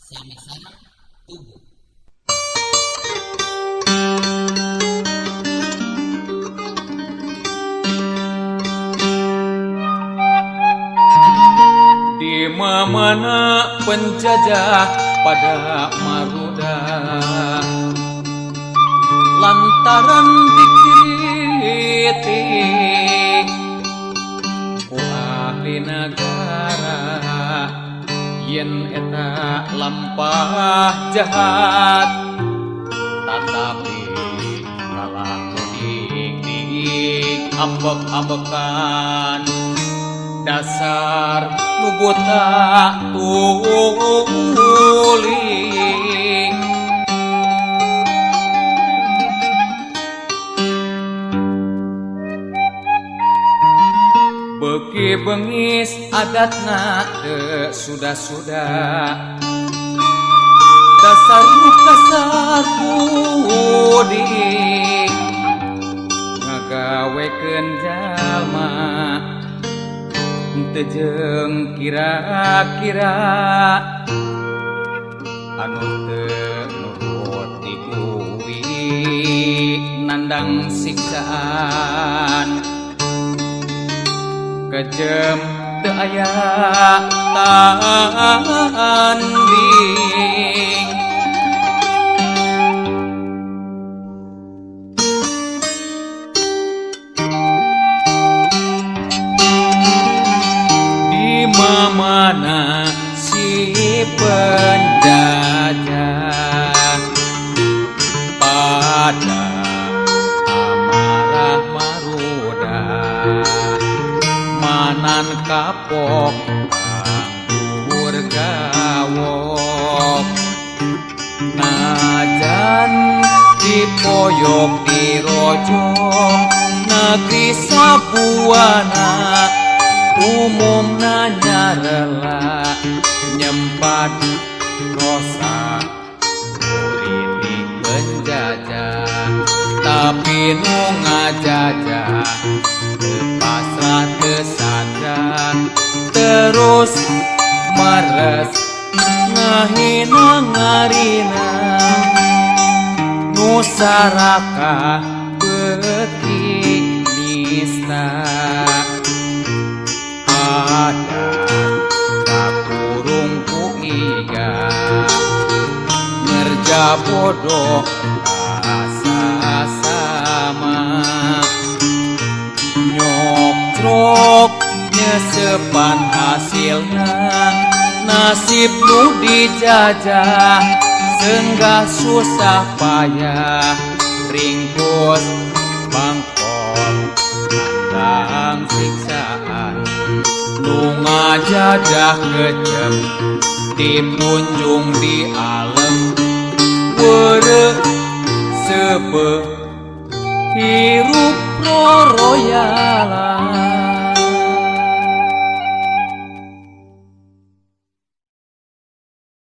sama-sama tubuh. Di mana penjajah pada maruda lantaran dikritik ku ahli negara yen eta lampah jahat tetapi kalah dik ambek-ambekan dasar nu buta tuling beki bengis adatna teu sudah-sudah dasar nu kasar puding ngagawekeun jalma teu jeung kira-kira anu teu nurut dikuwi nandang siksaan kejem teu aya tanding di mana si penjajah pada amarah maruda manan kapok anggur gawok najan dipoyok dirojok negeri sabuana umumna nyarela nyempat rosa politik penjajah tapi nu ngajajah pasrah kesadar terus meres ngahina ngarina nusaraka beuki nista adat kapurung ku iga ngerja bodoh asa sama nyoktrok nyesepan hasilna nasib nu dijajah senggah susah payah ringkos bangkot nandang siksaan nu ngajajah kejem dipunjung di alam weureuh sebeuh hirup royalan